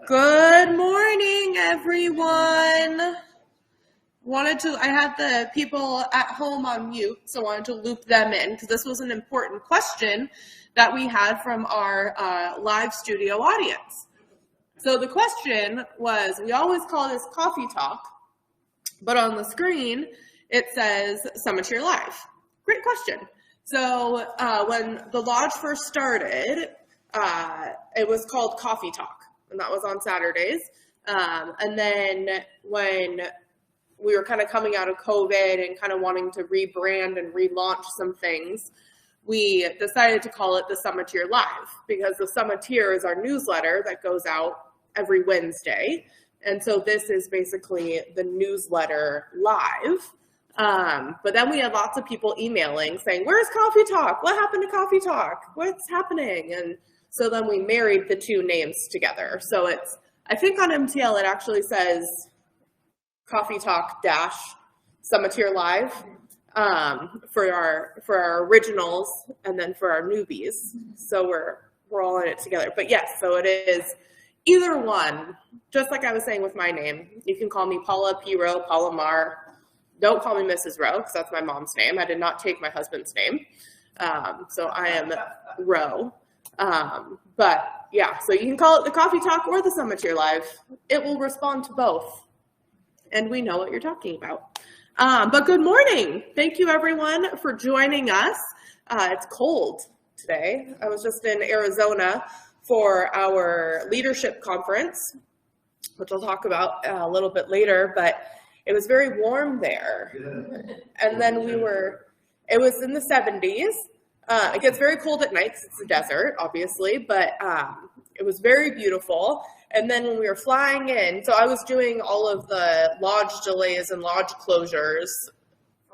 Good morning, everyone. I had the people at home on mute, so I wanted to loop them in because this was an important question that we had from our live studio audience. So the question was, we always call this coffee talk, but on the screen it says Summiteer Live. Great question. So when the lodge first started, it was called Coffee Talk, and that was on Saturdays. And then when we were kind of coming out of COVID and kind of wanting to rebrand and relaunch some things, we decided to call it the Summiteer Live, because the Summiteer is our newsletter that goes out every Wednesday. And so this is basically the newsletter live. But then we had lots of people emailing saying, where's Coffee Talk? What happened to Coffee Talk? What's happening? And so then we married the two names together. So it's, I think on MTL it actually says Coffee Talk dash Summiteer Live for our originals, and then for our newbies. So we're all in it together. But yes, so it is either one. Just like I was saying with my name, you can call me Paula P. Rowe, Paula Mar. Don't call me Mrs. Rowe, because that's my mom's name. I did not take my husband's name. So I am Rowe. But yeah, so you can call it the Coffee Talk or the Summiteer Live. It will respond to both. And we know what you're talking about. But good morning. Thank you, everyone, for joining us. It's cold today. I was just in Arizona for our leadership conference, which I'll talk about a little bit later, but it was very warm there. And then it was in the 70s. It gets very cold at night, it's a desert, obviously, but it was very beautiful. And then when we were flying in, so I was doing all of the lodge delays and lodge closures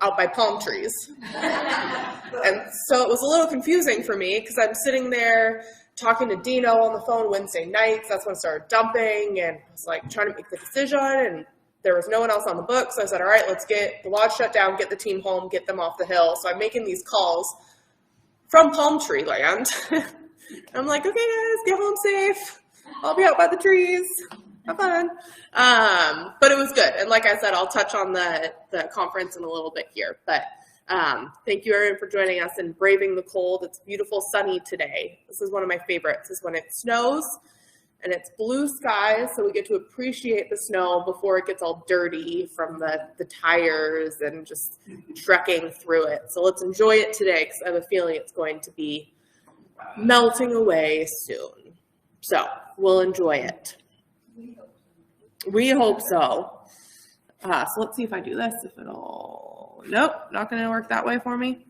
out by palm trees. And so it was a little confusing for me because I'm sitting there talking to Dino on the phone Wednesday nights. That's when it started dumping, and I was like trying to make the decision, and there was no one else on the book. So I said, all right, let's get the lodge shut down, get the team home, get them off the hill. So I'm making these calls from palm tree land. I'm like, okay guys, get home safe. I'll be out by the trees. Have fun. But it was good. And like I said, I'll touch on the conference in a little bit here. But thank you everyone for joining us and braving the cold. It's beautiful sunny today. This is one of my favorites, is when it snows and it's blue skies, so we get to appreciate the snow before it gets all dirty from the tires and just trekking through it. So let's enjoy it today, because I have a feeling it's going to be melting away soon. So we'll enjoy it. We hope so. So let's see if I do this, if it'll, nope, not going to work that way for me.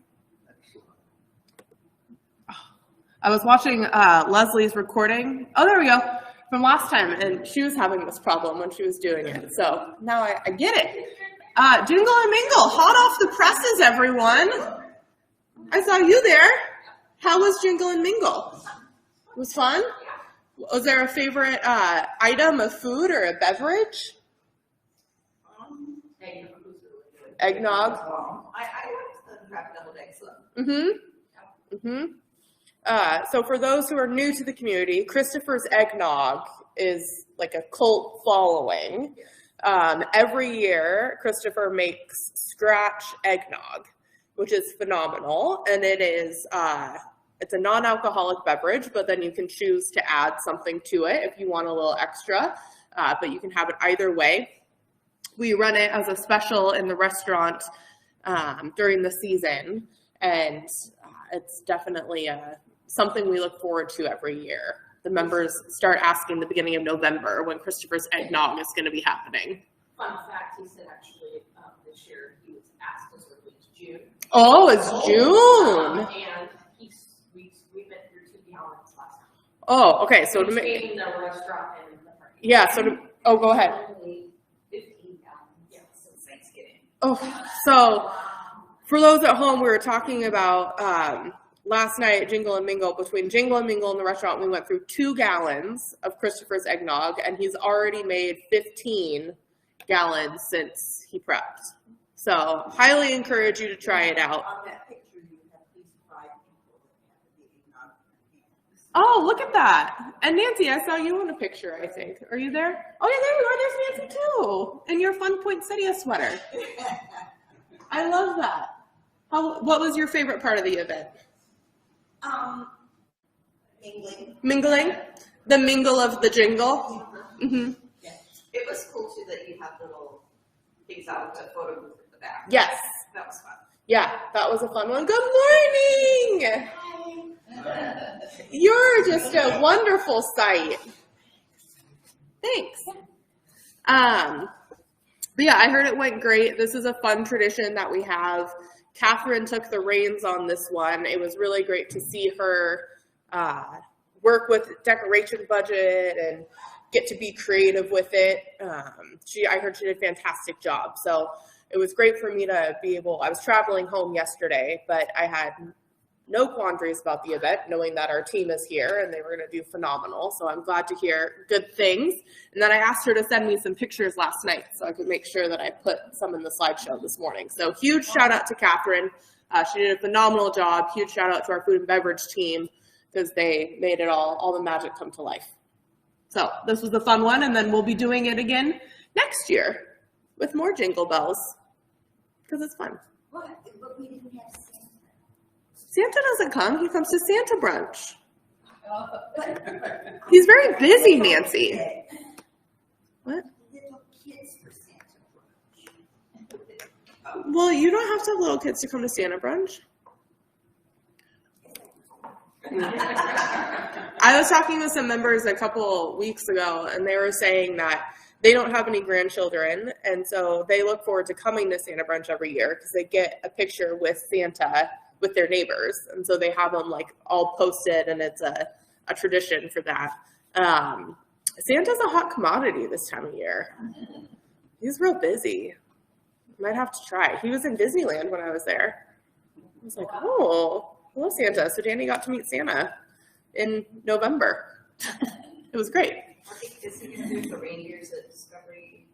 I was watching Leslie's recording. Oh, there we go. From last time, and she was having this problem when she was doing it. So now I get it. Jingle and Mingle, hot off the presses, everyone. I saw you there. How was Jingle and Mingle? It was fun? Was there a favorite item of food or a beverage? Eggnog. I like the crab deviled eggs. So for those who are new to the community, Christopher's Eggnog is like a cult following. Every year, Christopher makes scratch eggnog, which is phenomenal. And it is, it's a non-alcoholic beverage, but then you can choose to add something to it if you want a little extra, but you can have it either way. We run it as a special in the restaurant during the season, and it's definitely something we look forward to every year. The members start asking the beginning of November when Christopher's Eggnog is going to be happening. Fun fact, he said actually this year he was asked as early as June. Oh, it's June. And we went through 2 gallons last time. Oh, okay. So to make the restaurant and the party. Yeah. So go ahead. 15 gallons since Thanksgiving. Oh, so for those at home, we were talking about last night at Jingle and Mingle. Between Jingle and Mingle and the restaurant, we went through 2 gallons of Christopher's Eggnog, and he's already made 15 gallons since he prepped. So highly encourage you to try it out. On that picture, you have at least 5 people that have the eggnog. Oh, look at that. And Nancy, I saw you in a picture, I think. Are you there? Oh, yeah, there you are. There's Nancy, too. In your Fun Poinsettia sweater. I love that. What was your favorite part of the event? Mingling. Mingling? The mingle of the jingle? Mm-hmm. Yeah. It was cool too that you had little things out of the photo booth at the back. Yes. That was fun. Yeah, that was a fun one. Good morning! You're just a wonderful sight. Thanks. But yeah, I heard it went great. This is a fun tradition that we have. Catherine took the reins on this one. It was really great to see her work with decoration budget and get to be creative with it. I heard she did a fantastic job. So it was great for me to be able, I was traveling home yesterday, but I had no quandaries about the event, knowing that our team is here and they were going to do phenomenal. So I'm glad to hear good things. And then I asked her to send me some pictures last night so I could make sure that I put some in the slideshow this morning. So huge shout out to Catherine. She did a phenomenal job. Huge shout out to our food and beverage team because they made it all the magic come to life. So this was a fun one. And then we'll be doing it again next year with more jingle bells because it's fun. What? But we didn't have Santa. Santa doesn't come. He comes to Santa brunch. He's very busy, Nancy. What? Little kids for Santa brunch. Well, you don't have to have little kids to come to Santa brunch. I was talking with some members a couple weeks ago, and they were saying that they don't have any grandchildren, and so they look forward to coming to Santa brunch every year because they get a picture with Santa with their neighbors, and so they have them like all posted, and it's a tradition for that. Santa's a hot commodity this time of year. He's real busy. Might have to try. He was in Disneyland when I was there. I was like, oh, hello Santa. So Danny got to meet Santa in November. It was great. Is he going to do the reindeers at Discovery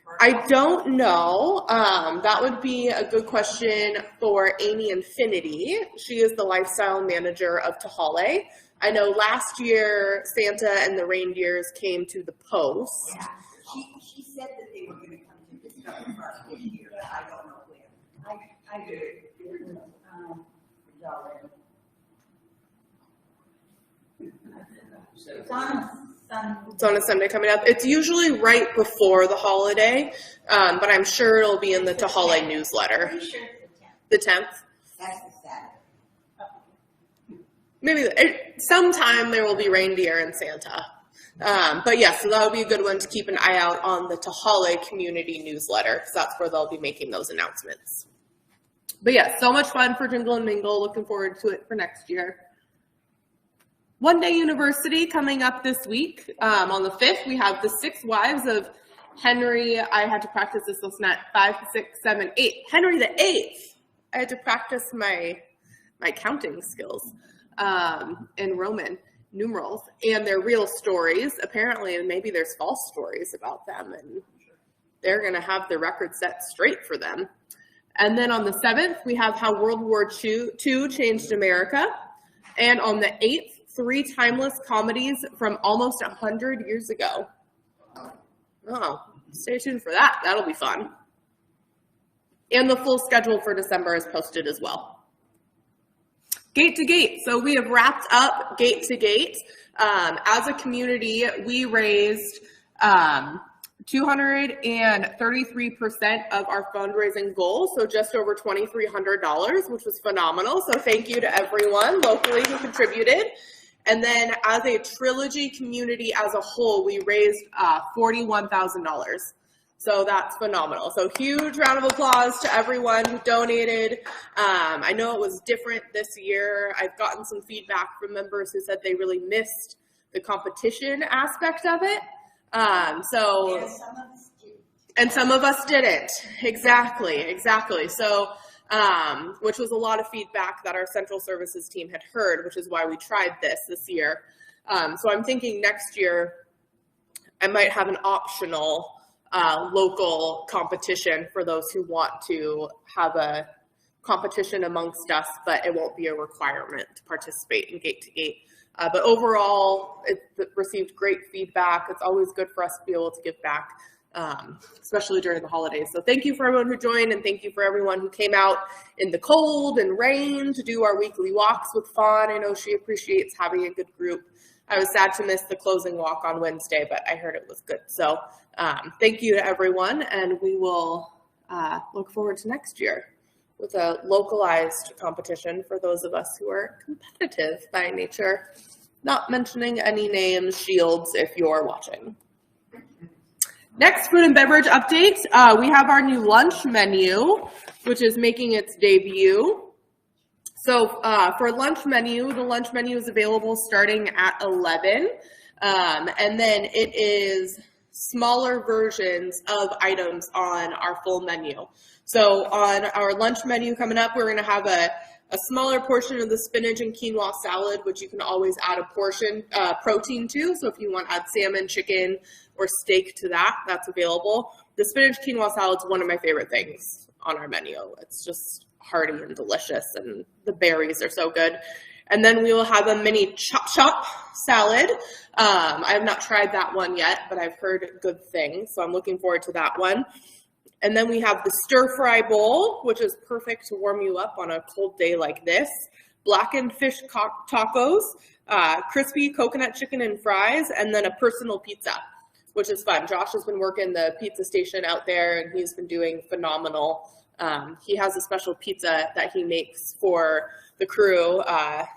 Park? I don't know. That would be a good question for Amy Infinity. She is the lifestyle manager of Tahale. I know last year Santa and the reindeers came to the post. Yeah. She said that they were going to come to Discovery Park this year, but I don't know when. I did. It's on a Sunday coming up. It's usually right before the holiday, but I'm sure it'll be in the Tahale newsletter. Pretty sure The 10th? that's the Saturday. Maybe sometime there will be reindeer and Santa. But yeah, so that would be a good one to keep an eye out on the Tahale community newsletter because that's where they'll be making those announcements. But yeah, so much fun for Jingle and Mingle. Looking forward to it for next year. One Day University coming up this week. On the 5th, we have the 6 wives of Henry. I had to practice this last night. 5, 6, 7, 8. Henry the 8th. I had to practice my counting skills in Roman numerals and their real stories. Apparently, and maybe there's false stories about them, and they're going to have the record set straight for them. And then on the 7th, we have how World War II changed America. And on the 8th, 3 timeless comedies from almost 100 years ago. Oh, stay tuned for that. That'll be fun. And the full schedule for December is posted as well. Gate to Gate. So we have wrapped up Gate to Gate. As a community, we raised 233% of our fundraising goal, so just over $2,300, which was phenomenal. So thank you to everyone locally who contributed. And then as a Trilogy community as a whole, we raised $41,000. So that's phenomenal. So huge round of applause to everyone who donated. I know it was different this year. I've gotten some feedback from members who said they really missed the competition aspect of it. And some of us didn't. And some of us didn't. Exactly. So, which was a lot of feedback that our central services team had heard, which is why we tried this year. So I'm thinking next year I might have an optional local competition for those who want to have a competition amongst us, but it won't be a requirement to participate in Gate to Gate. But overall, it received great feedback. It's always good for us to be able to give back, especially during the holidays. So thank you for everyone who joined, and thank you for everyone who came out in the cold and rain to do our weekly walks with Fawn. I know she appreciates having a good group. I was sad to miss the closing walk on Wednesday, but I heard it was good. So thank you to everyone, and we will look forward to next year with a localized competition for those of us who are competitive by nature. Not mentioning any names, Shields, if you're watching. Next, food and beverage updates. We have our new lunch menu, which is making its debut. So for lunch menu, the lunch menu is available starting at 11. And then it is smaller versions of items on our full menu. So on our lunch menu coming up, we're going to have a smaller portion of the spinach and quinoa salad, which you can always add a portion protein to. So if you want to add salmon, chicken, or steak to that, that's available. The spinach quinoa salad is one of my favorite things on our menu. It's just hearty and delicious, and the berries are so good. And then we will have a mini chop salad. I have not tried that one yet, but I've heard good things, so I'm looking forward to that one. And then we have the stir fry bowl, which is perfect to warm you up on a cold day like this. Blackened fish tacos, crispy coconut chicken and fries, and then a personal pizza, which is fun. Josh has been working the pizza station out there, and he's been doing phenomenal. He has a special pizza that he makes for the crew,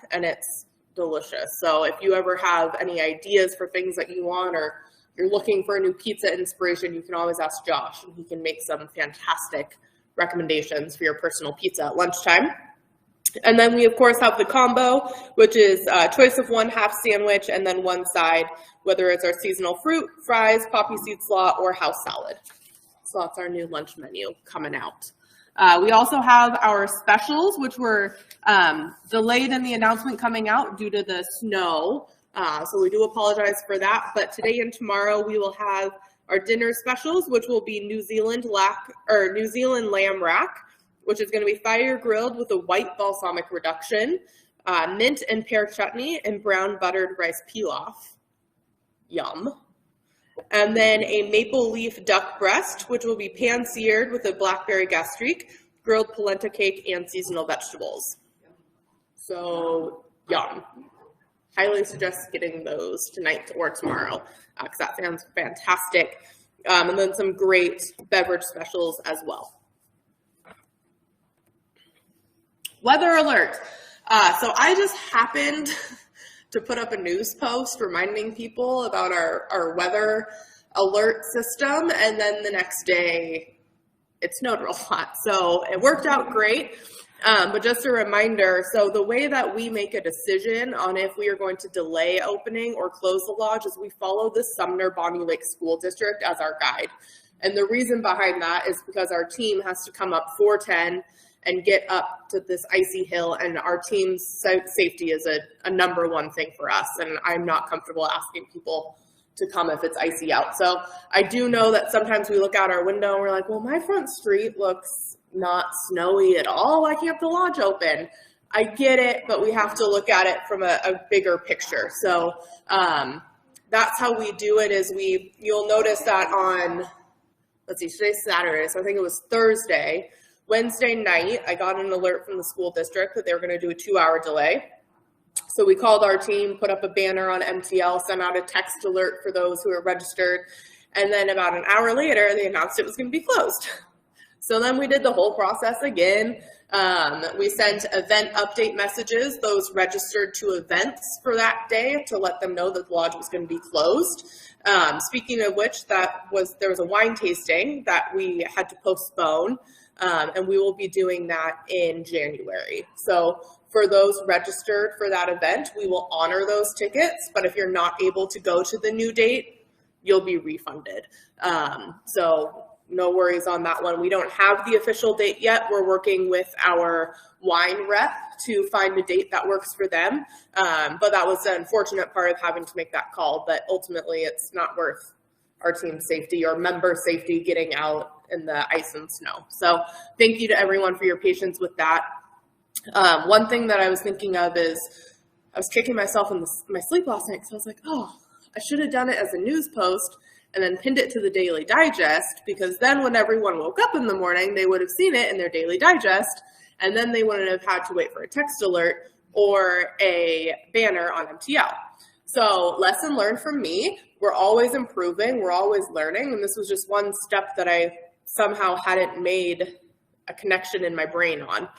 and it's delicious. So if you ever have any ideas for things that you want, or you're looking for a new pizza inspiration, you can always ask Josh, and he can make some fantastic recommendations for your personal pizza at lunchtime. And then we, of course, have the combo, which is a choice of one half sandwich and then one side, whether it's our seasonal fruit, fries, poppy seed slaw, or house salad. So that's our new lunch menu coming out. We also have our specials, which were delayed in the announcement coming out due to the snow. So we do apologize for that. But today and tomorrow we will have our dinner specials, which will be New Zealand lamb rack, which is going to be fire grilled with a white balsamic reduction, mint and pear chutney, and brown buttered rice pilaf. Yum. And then a maple leaf duck breast, which will be pan-seared with a blackberry gastrique, grilled polenta cake, and seasonal vegetables. So, yum. Highly suggest getting those tonight or tomorrow, because that sounds fantastic. And then some great beverage specials as well. Weather alert. So I just happened to put up a news post reminding people about our weather alert system, and then the next day it snowed real hot. So it worked out great, but just a reminder, so the way that we make a decision on if we are going to delay opening or close the lodge is we follow the Sumner Bonnie Lake School District as our guide. And the reason behind that is because our team has to come up 410 and get up to this icy hill, and our team's safety is a number one thing for us, and I'm not comfortable asking people to come if it's icy out. So I do know that sometimes we look out our window and we're like, well, my front street looks not snowy at all. Why can't the lodge open? I get it, but we have to look at it from a bigger picture. So that's how we do it. Is you'll notice that on, let's see, today's Saturday, so I think it was Thursday. Wednesday night, I got an alert from the school district that they were going to do a 2-hour delay. So we called our team, put up a banner on MTL, sent out a text alert for those who are registered, and then about an hour later, they announced it was going to be closed. So then we did the whole process again. We sent event update messages, those registered to events for that day, to let them know that the lodge was going to be closed. Speaking of which, there was a wine tasting that we had to postpone. And we will be doing that in January. So for those registered for that event, we will honor those tickets. But if you're not able to go to the new date, you'll be refunded. So no worries on that one. We don't have the official date yet. We're working with our wine rep to find a date that works for them. But that was the unfortunate part of having to make that call. But ultimately, it's not worth our team's safety or member safety getting out in the ice and snow. So thank you to everyone for your patience with that. One thing that I was thinking of is I was kicking myself in my sleep last night because I was like, oh, I should have done it as a news post and then pinned it to the Daily Digest, because then when everyone woke up in the morning, they would have seen it in their Daily Digest, and then they wouldn't have had to wait for a text alert or a banner on MTL. So lesson learned from me, we're always improving, we're always learning, and this was just one step that I somehow hadn't made a connection in my brain on.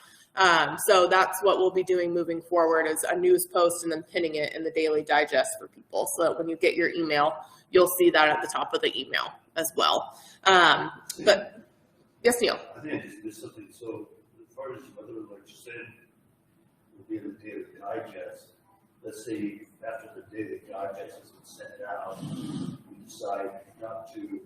So that's what we'll be doing moving forward, is a news post and then pinning it in the Daily Digest for people, so that when you get your email, you'll see that at the top of the email as well. But yes, Neil. I think I just missed something. So as far as whether, like you said, will be in the Daily Digest, let's say after the Daily Digest has been sent out, we decide not to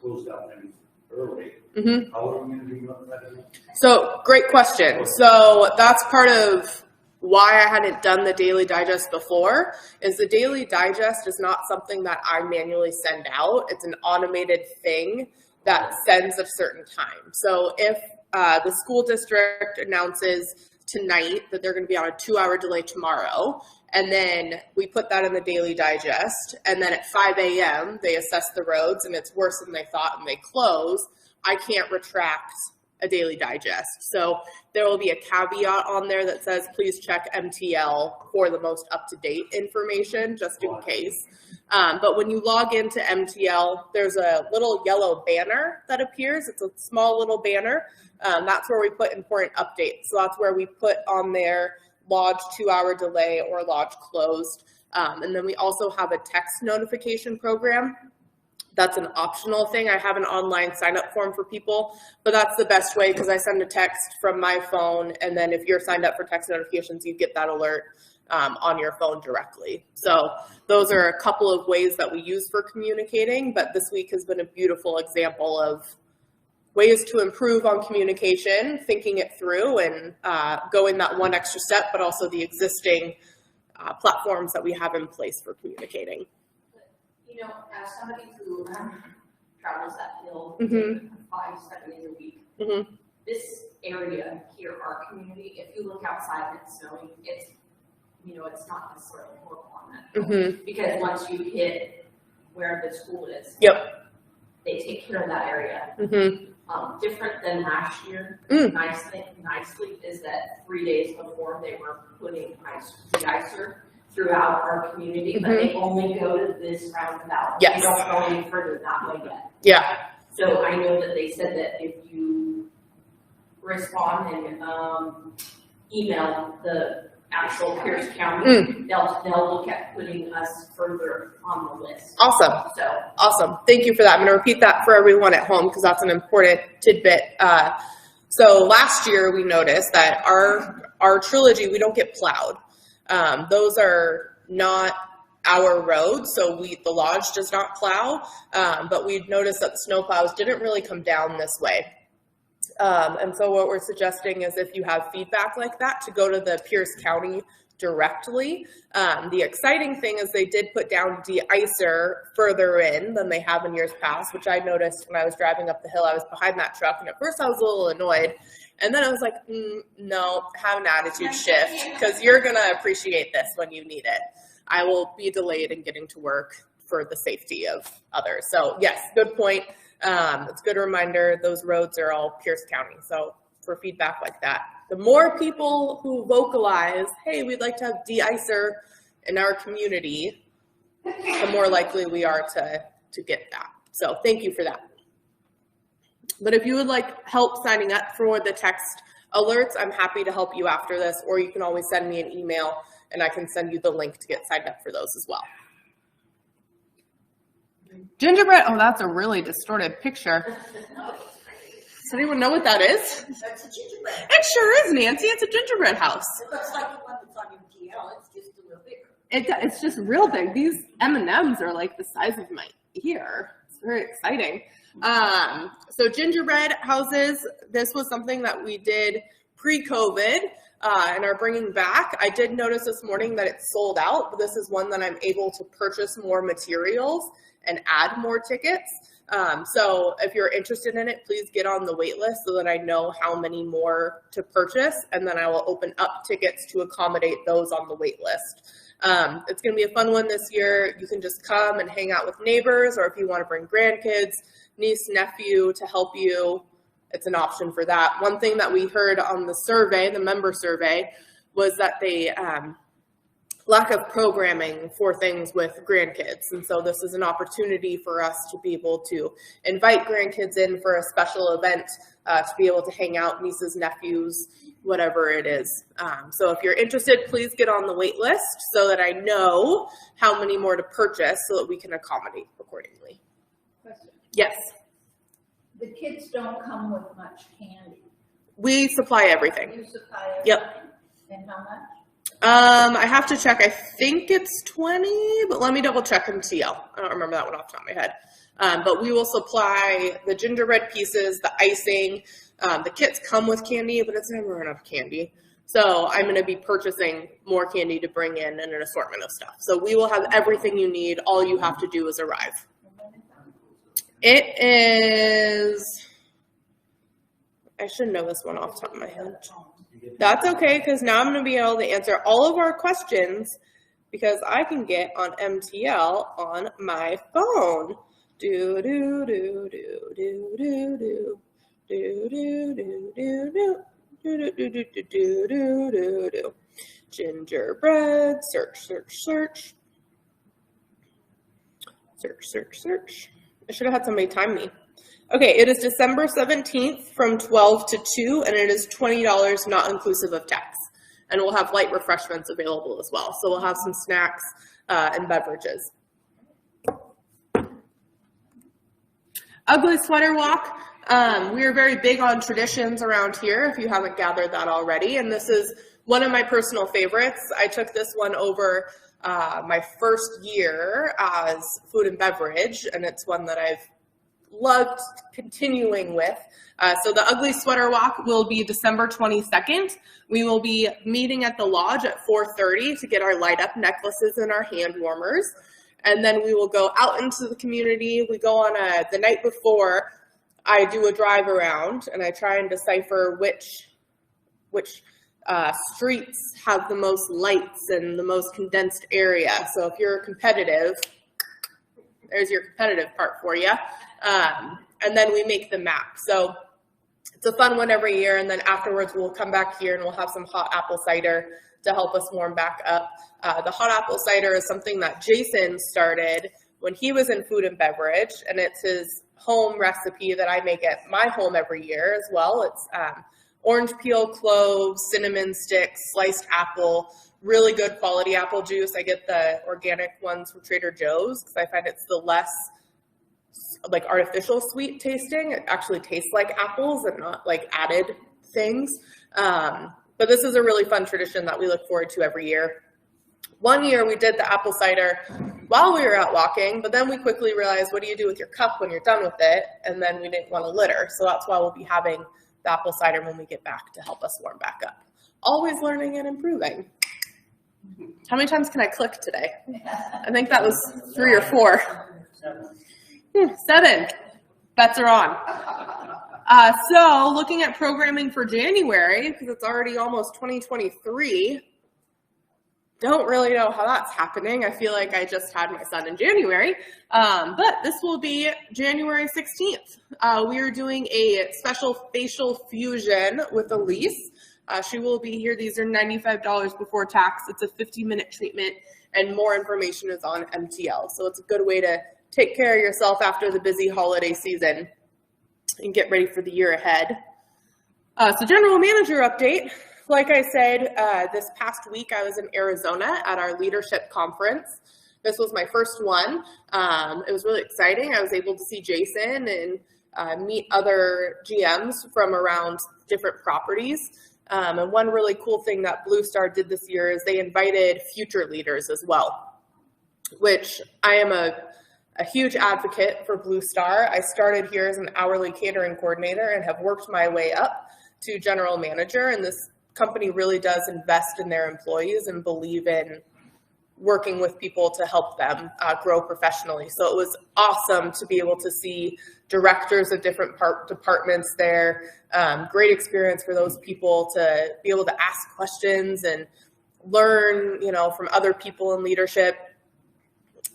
close down anything early. Mm-hmm. How are we going to do that? So great question. So that's part of why I hadn't done the Daily Digest before, is the Daily Digest is not something that I manually send out. It's an automated thing that sends at a certain time. So if the school district announces tonight that they're going to be on a 2-hour delay tomorrow, and then we put that in the Daily Digest, and then at 5 a.m. they assess the roads and it's worse than they thought and they close, I can't retract a Daily Digest. So there will be a caveat on there that says, please check MTL for the most up-to-date information, just in case. But when you log into MTL, there's a little yellow banner that appears. It's a small little banner. That's where we put important updates. So that's where we put on there lodged 2-hour delay or lodged closed. And then we also have a text notification program. That's an optional thing. I have an online sign-up form for people, but that's the best way, because I send a text from my phone, and then if you're signed up for text notifications, you get that alert on your phone directly. So those are a couple of ways that we use for communicating, but this week has been a beautiful example of ways to improve on communication, thinking it through, and going that one extra step, but also the existing platforms that we have in place for communicating. You know, as somebody who travels that hill 5-7 days a week, this area here, our community, if you look outside and it's snowing, it's, you know, it's not necessarily horrible on that hill, because once you hit where the school is, they take care of that area. Different than last year. Nicely is that 3 days before they were putting de-icer throughout our community, but they only go to this roundabout. They don't go any further that way yet. So I know that they said that if you respond and email the actual Pierce County, they'll look at putting us further on the list. Awesome. So awesome. Thank you for that. I'm going to repeat that for everyone at home, because that's an important tidbit. So last year we noticed that our trilogy, we don't get plowed. Those are not our roads, so the lodge does not plow, but we've noticed that the snow plows didn't really come down this way. And so what we're suggesting is, if you have feedback like that, to go to the Pierce County directly. The exciting thing is they did put down de-icer further in than they have in years past, which I noticed when I was driving up the hill. I was behind that truck, and at first I was a little annoyed. And then I was like, no, have an attitude shift, because you're going to appreciate this when you need it. I will be delayed in getting to work for the safety of others. So yes, good point. It's a good reminder. Those roads are all Pierce County. So for feedback like that, the more people who vocalize, hey, we'd like to have de-icer in our community, the more likely we are to get that. So thank you for that. But if you would like help signing up for the text alerts, I'm happy to help you after this, or you can always send me an email and I can send you the link to get signed up for those as well. Gingerbread, oh, that's a really distorted picture. Does anyone know what that is? That's a gingerbread. It sure is, Nancy. It's a gingerbread house. It looks like the one that's on MTL. It's just a little bigger. It's just real big. These M&Ms are like the size of my ear. It's very exciting. So gingerbread houses, this was something that we did pre-COVID and are bringing back. I did notice this morning that it's sold out, but this is one that I'm able to purchase more materials and add more tickets. So if you're interested in it, please get on the wait list so that I know how many more to purchase, and then I will open up tickets to accommodate those on the wait list. It's going to be a fun one this year. You can just come and hang out with neighbors, or if you want to bring grandkids, niece, nephew to help you, it's an option for that. One thing that we heard on the survey, the member survey, was that they lack of programming for things with grandkids. And so this is an opportunity for us to be able to invite grandkids in for a special event, to be able to hang out, nieces, nephews, whatever it is. So if you're interested, please get on the wait list so that I know how many more to purchase so that we can accommodate accordingly. Question. Yes, The kids don't come with much candy. we supply everything. You supply everything? Yep. And how much? I have to check. I think it's 20, but let me double check MTL. I don't remember that one off the top of my head. But we will supply the gingerbread pieces, the icing. The kits come with candy, but it's never enough candy. So I'm going to be purchasing more candy to bring in and an assortment of stuff. So we will have everything you need. All you have to do is arrive. It is, I should know this one off the top of my head. That's okay, because now I'm going to be able to answer all of our questions because I can get on MTL on my phone. Do do do do do do do do do do do do do do do do do do do. Gingerbread, search, search, search. Search, search, search. I should have had somebody time me. Okay, it is December 17th from 12 to 2, and it is $20, not inclusive of tax. And we'll have light refreshments available as well. So we'll have some snacks and beverages. Ugly Sweater Walk. We are very big on traditions around here, if you haven't gathered that already. And this is one of my personal favorites. I took this one over my first year as food and beverage, and it's one that I've loved continuing with. So the Ugly Sweater Walk will be December 22nd. We will be meeting at the lodge at 4:30 to get our light up necklaces and our hand warmers. And then we will go out into the community. We go on the night before, I do a drive around and I try and decipher which streets have the most lights and the most condensed area. So if you're competitive, there's your competitive part for you. And then we make the map. So it's a fun one every year. And then afterwards, we'll come back here and we'll have some hot apple cider to help us warm back up. The hot apple cider is something that Jason started when he was in food and beverage. And it's his home recipe that I make at my home every year as well. It's orange peel, cloves, cinnamon sticks, sliced apple, really good quality apple juice. I get the organic ones from Trader Joe's because I find it's the less like artificial sweet tasting. It actually tastes like apples and not like added things. But this is a really fun tradition that we look forward to every year. One year we did the apple cider while we were out walking, but then we quickly realized, what do you do with your cup when you're done with it? And then we didn't want to litter. So that's why we'll be having the apple cider when we get back to help us warm back up. Always learning and improving. How many times can I click today? I think that was 3 or 4. 7. Bets are on. So looking at programming for January, because it's already almost 2023, don't really know how that's happening. I feel like I just had my son in January, but this will be January 16th. We are doing a special facial fusion with Elise. She will be here. These are $95 before tax. It's a 50-minute treatment, and more information is on MTL. So it's a good way to take care of yourself after the busy holiday season and get ready for the year ahead. So general manager update. Like I said, this past week I was in Arizona at our leadership conference. This was my first one. It was really exciting. I was able to see Jason and meet other GMs from around different properties. And one really cool thing that Blue Star did this year is they invited future leaders as well, which I am a huge advocate for Blue Star. I started here as an hourly catering coordinator and have worked my way up to general manager, and this company really does invest in their employees and believe in working with people to help them grow professionally. So it was awesome to be able to see directors of different departments there. Great experience for those people to be able to ask questions and learn, from other people in leadership.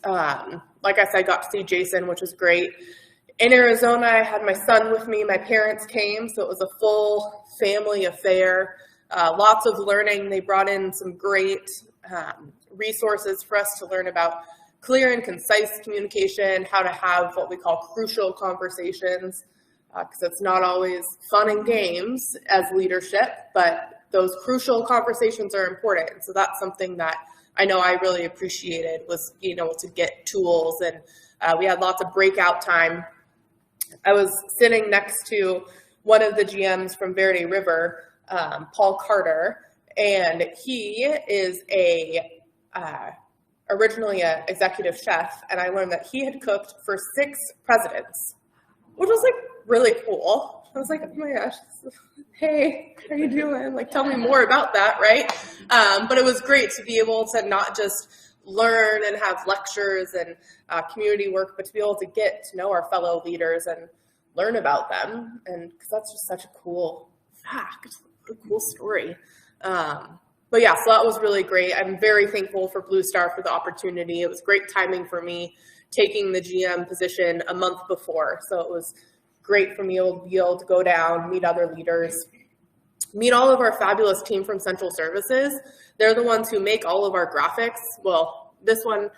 Like I said, got to see Jason, which was great. In Arizona, I had my son with me. My parents came, so it was a full family affair. Lots of learning. They brought in some great resources for us to learn about clear and concise communication, how to have what we call crucial conversations, because it's not always fun and games as leadership, but those crucial conversations are important. So that's something that I know I really appreciated, was being able to get tools, and we had lots of breakout time. I was sitting next to one of the GMs from Verde River, Paul Carter, and he is originally an executive chef, and I learned that he had cooked for 6 presidents, which was really cool. I was like, oh my gosh, hey, how you doing? Tell me more about that, right? But it was great to be able to not just learn and have lectures and community work, but to be able to get to know our fellow leaders and learn about them. And because that's just such a cool fact, a cool story. But yeah, so that was really great. I'm very thankful for Blue Star for the opportunity. It was great timing for me taking the GM position a month before. So it was great for me to be able to go down, meet other leaders, meet all of our fabulous team from Central Services. They're the ones who make all of our graphics. Well, these ones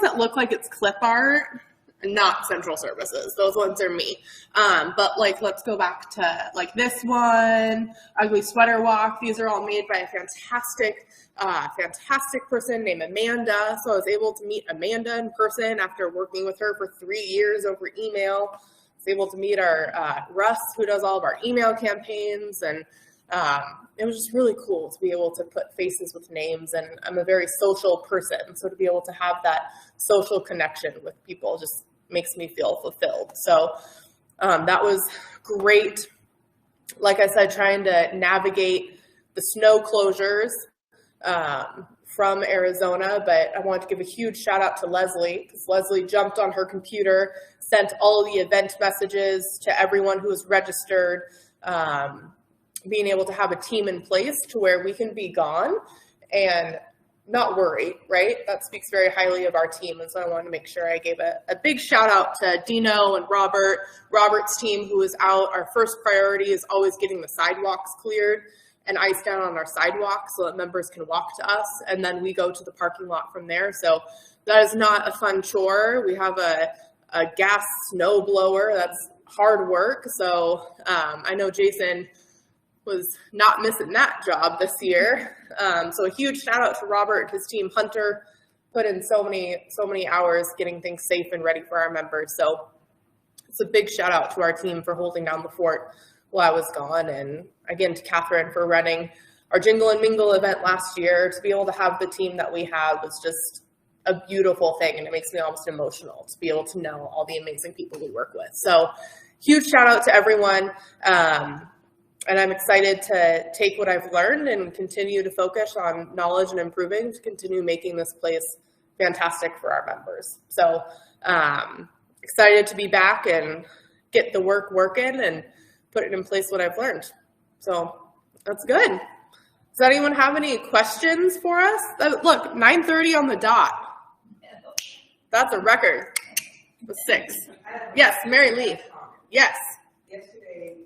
that look like it's clip art, not Central Services. Those ones are me. But let's go back to this one, Ugly Sweater Walk. These are all made by a fantastic person named Amanda. So I was able to meet Amanda in person after working with her for 3 years over email. I was able to meet our Russ, who does all of our email campaigns, and it was just really cool to be able to put faces with names, and I'm a very social person, so to be able to have that social connection with people just makes me feel fulfilled. So that was great. Like I said, trying to navigate the snow closures from Arizona, but I wanted to give a huge shout out to Leslie, because Leslie jumped on her computer, sent all the event messages to everyone who was registered, being able to have a team in place to where we can be gone and not worry, right? That speaks very highly of our team. And so I wanted to make sure I gave a big shout out to Dino and Robert's team, who is out. Our first priority is always getting the sidewalks cleared and ice down on our sidewalks so that members can walk to us. And then we go to the parking lot from there. So that is not a fun chore. We have a gas snow blower. That's hard work. So I know Jason was not missing that job this year. So a huge shout out to Robert and his team. Hunter put in so many hours getting things safe and ready for our members. So it's a big shout out to our team for holding down the fort while I was gone. And again, to Catherine for running our Jingle and Mingle event last year. To be able to have the team that we have was just a beautiful thing. And it makes me almost emotional to be able to know all the amazing people we work with. So huge shout out to everyone. And I'm excited to take what I've learned and continue to focus on knowledge and improving to continue making this place fantastic for our members. So excited to be back and get the work working and put it in place what I've learned. So that's good. Does anyone have any questions for us? Look, 9:30 on the dot. That's a record. The 6. Yes, Mary Lee. Yes. Yesterday,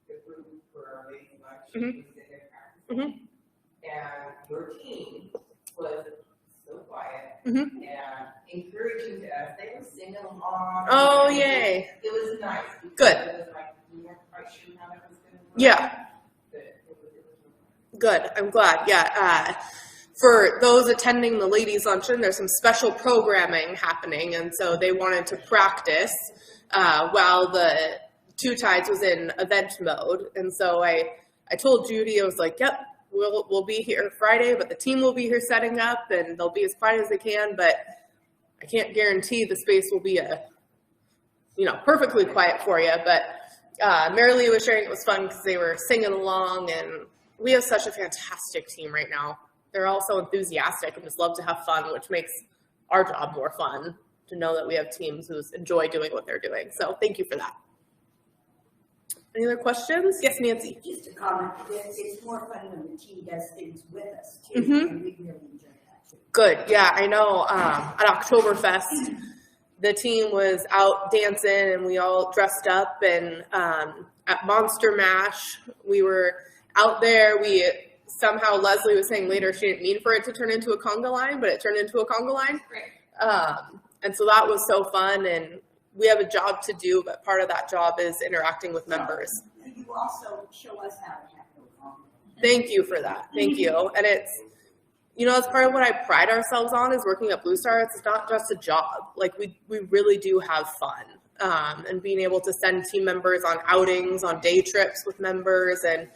the group for our ladies' lunch was Mhm. in their practice. And your team was so quiet Mhm. and encouraging to us. They were singing along. Oh, And yay. It was nice. because Good. It was like, we weren't quite sure how it was going to work. Yeah. But it was really Good. I'm glad. Yeah. For those attending the ladies' luncheon, there's some special programming happening, and so they wanted to practice while the Two Tides was in event mode. And so I told Judy, I was like, "Yep, we'll be here Friday, but the team will be here setting up, and they'll be as quiet as they can. But I can't guarantee the space will be perfectly quiet for you." But Mary Lee was sharing it was fun because they were singing along, and we have such a fantastic team right now. they're all so enthusiastic and just love to have fun, which makes our job more fun to know that we have teams who enjoy doing what they're doing. So thank you for that. Any other questions? Yes, Nancy. Just a comment, it's more fun when the team does things with us too, Mhm. and we really enjoy that too. Good. Yeah, I know at Oktoberfest, the team was out dancing and we all dressed up, and at Monster Mash, we were out there. Somehow Leslie was saying later she didn't mean for it to turn into a conga line, but it turned into a conga line. Great. And so that was so fun, and we have a job to do, but part of that job is interacting with members. You also show us how to have those on. Thank you for that. Thank you. And it's, it's part of what I pride ourselves on is working at Blue Star. It's not just a job. Like we really do have fun, and being able to send team members on outings, on day trips with members. And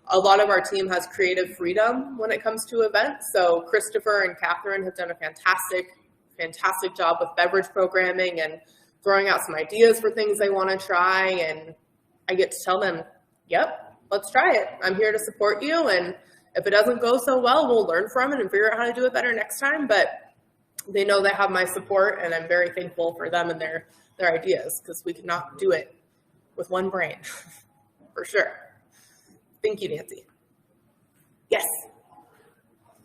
a lot of our team has creative freedom when it comes to events. So Christopher and Catherine have done a fantastic job with beverage programming and throwing out some ideas for things they want to try. And I get to tell them, yep, let's try it. I'm here to support you. And if it doesn't go so well, we'll learn from it and figure out how to do it better next time. But they know they have my support, and I'm very thankful for them and their ideas, because we cannot do it with one brain, for sure. Thank you, Nancy. Yes.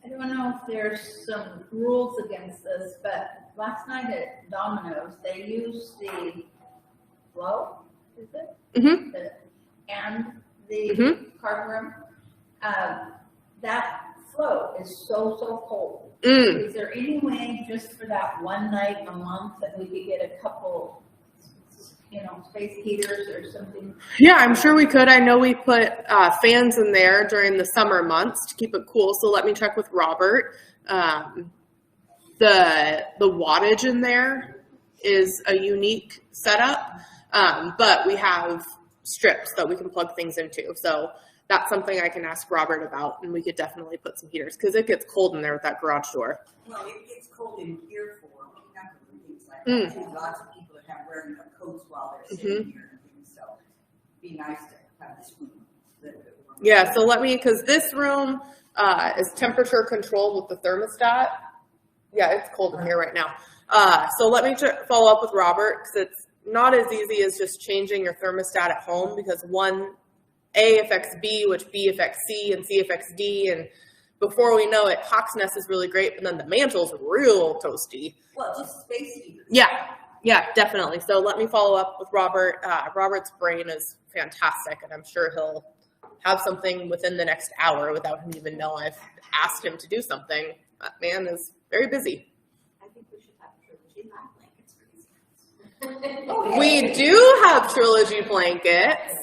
I don't know if there's some rules against this, but last night at Domino's, they used the flow, is it? Mm-hmm. And the card room. That flow is so cold. Is there any way just for that one night a month that we could get a couple, space heaters or something? Yeah, I'm sure we could. I know we put fans in there during the summer months to keep it cool. So let me check with Robert. The wattage in there is a unique setup, but we have strips that we can plug things into. So that's something I can ask Robert about, and we could definitely put some heaters, because it gets cold in there with that garage door. Well, it gets cold in here for numbers and things like that. Too. Lots of people that have wearing their coats while they're sitting here and things, so it'd be nice to have this room a little bit warmer. Yeah, so because this room is temperature controlled with the thermostat. Yeah, it's cold in here right now. So let me follow up with Robert, because it's not as easy as just changing your thermostat at home, because one, A affects B, which B affects C, and C affects D, and before we know it, Hawk's Nest is really great, but then the mantle's real toasty. Well, just space heaters. Yeah, definitely. So let me follow up with Robert. Robert's brain is fantastic, and I'm sure he'll have something within the next hour without him even know I've asked him to do something. That man is very busy. I think we should have trilogy blankets for these guys. We do have trilogy blankets.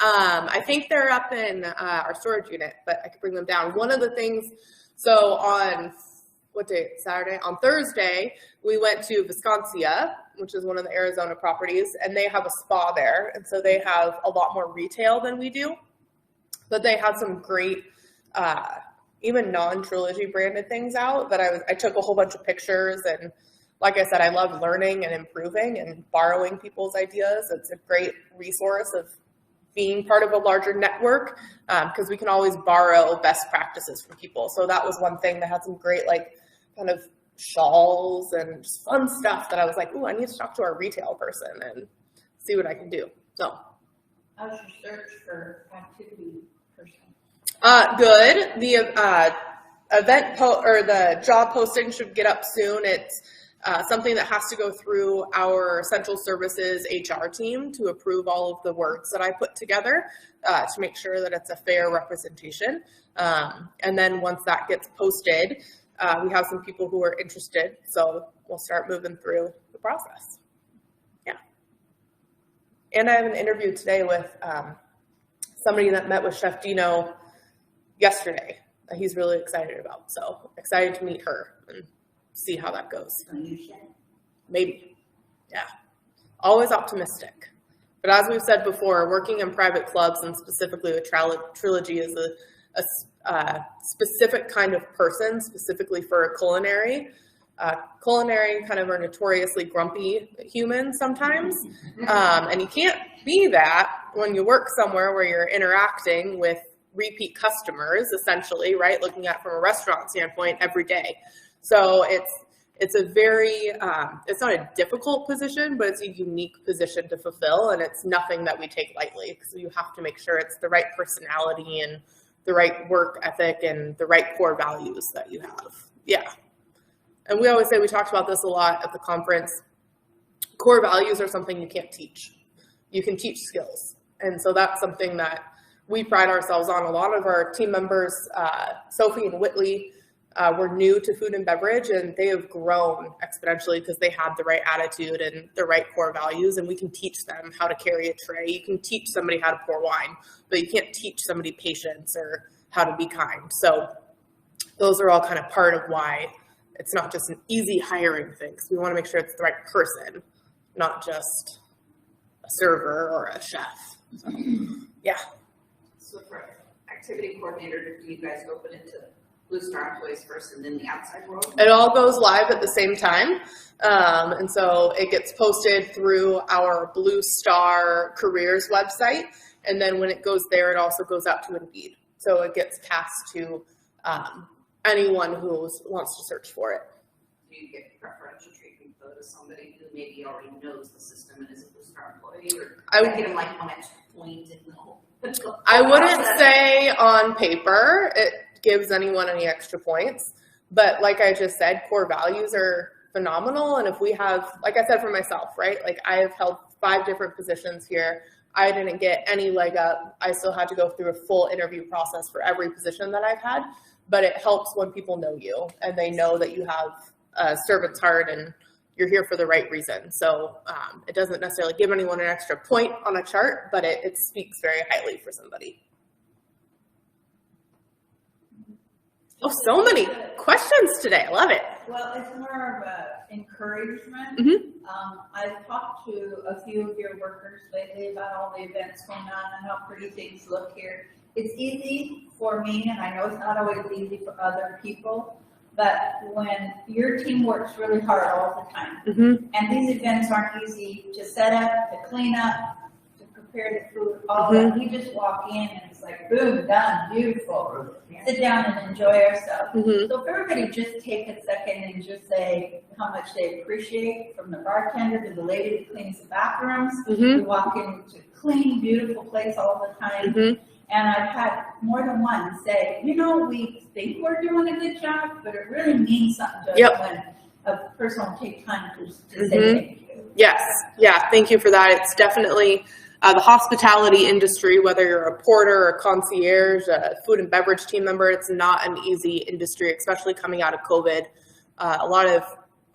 I think they're up in our storage unit, but I could bring them down. One of the things, so on, what day? Saturday? On Thursday, we went to Visconcia, which is one of the Arizona properties, and they have a spa there. And so they have a lot more retail than we do. But they have some great, even non-trilogy branded things out that I took a whole bunch of pictures. And like I said, I love learning and improving and borrowing people's ideas. It's a great resource of being part of a larger network, because we can always borrow best practices from people. So that was one thing that had some great, kind of shawls and just fun stuff that I was like, ooh, I need to talk to our retail person and see what I can do. So. How's your search for activity person? Good. The the job posting should get up soon. It's something that has to go through our central services HR team to approve all of the words that I put together to make sure that it's a fair representation. And then once that gets posted, we have some people who are interested, so we'll start moving through the process. Yeah. And I have an interview today with somebody that met with Chef Dino yesterday that he's really excited about. So excited to meet her and see how that goes. Maybe. Yeah. Always optimistic. But as we've said before, working in private clubs and specifically with Trilogy is a specific kind of person, specifically for a culinary. Culinary kind of are notoriously grumpy humans sometimes. And you can't be that when you work somewhere where you're interacting with repeat customers, essentially, right? Looking at it from a restaurant standpoint every day. So it's a very, it's not a difficult position, but it's a unique position to fulfill, and it's nothing that we take lightly, because you have to make sure it's the right personality and the right work ethic and the right core values that you have. Yeah. And we always say, we talked about this a lot at the conference, core values are something you can't teach. You can teach skills. And so that's something that we pride ourselves on. A lot of our team members, Sophie and Whitley, were new to food and beverage, and they have grown exponentially because they had the right attitude and the right core values, and we can teach them how to carry a tray. You can teach somebody how to pour wine, but you can't teach somebody patience or how to be kind. So those are all kind of part of why it's not just an easy hiring thing, because we want to make sure it's the right person, not just a server or a chef. So, yeah. So for activity coordinator, do you guys open it to Blue Star employees first and then the outside world? It all goes live at the same time. And so it gets posted through our Blue Star careers website. And then when it goes there, it also goes out to Indeed. So it gets passed to anyone who wants to search for it. Do you get preferential treatment though to somebody who maybe already knows the system and is a Blue Star employee? Or I would give them like one extra point and no. I wouldn't say on paper it gives anyone any extra points, but like I just said, core values are phenomenal. And if we have, like I said for myself, right, like I have held 5 different positions here. I didn't get any leg up. I still had to go through a full interview process for every position that I've had, but it helps when people know you and they know that you have a servant's heart and you're here for the right reason. So it doesn't necessarily give anyone an extra point on a chart, but it speaks very highly for somebody. Oh, so many questions today. I love it. Well, it's more of a encouragement. Mm-hmm. I've talked to a few of your workers lately about all the events going on and how pretty things look here. It's easy for me, and I know it's not always easy for other people, but when your team works really hard all the time, Mm-hmm. and these events aren't easy to set up, to clean up, to prepare the food, all Mm-hmm. that. We just walk in and it's like, boom, done, beautiful. Sit down and enjoy ourselves. Mm-hmm. So if everybody just take a second and just say how much they appreciate, from the bartender to the lady that cleans the bathrooms. Mm-hmm. We walk into a clean, beautiful place all the time. Mm-hmm. And I've had more than one say, you know, we think we're doing a good job, but it really means something to Yep. us when a person will take time to Mm-hmm. say thank you. Yes. Yeah. Thank you for that. It's definitely the hospitality industry, whether you're a porter, a concierge, a food and beverage team member, it's not an easy industry, especially coming out of COVID. A lot of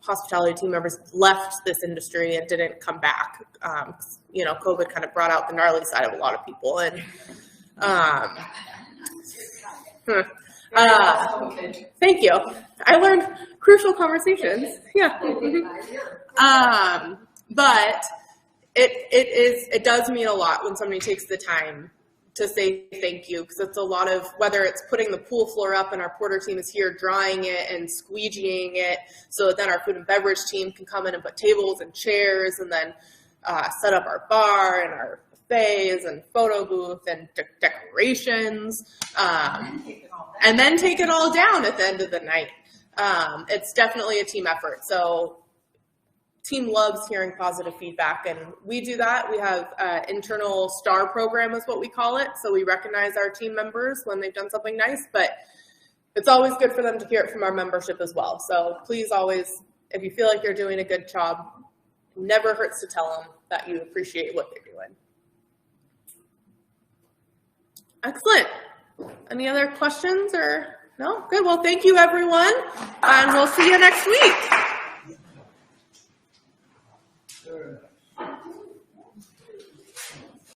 hospitality team members left this industry and didn't come back. You know, COVID kind of brought out the gnarly side of a lot of people. And thank you. I learned crucial conversations. Yeah. But it does mean a lot when somebody takes the time to say thank you, because it's a lot of, whether it's putting the pool floor up and our porter team is here drying it and squeegeeing it so that then our food and beverage team can come in and put tables and chairs and then set up our bar and our buffets and photo booth and decorations, and then take it all down at the end of the night. It's definitely a team effort. So team loves hearing positive feedback, and we do that. We have internal STAR program is what we call it. So we recognize our team members when they've done something nice, but it's always good for them to hear it from our membership as well. So please always, if you feel like you're doing a good job, it never hurts to tell them that you appreciate what they're doing. Excellent. Any other questions or no? Good. Well, thank you everyone, and we'll see you next week.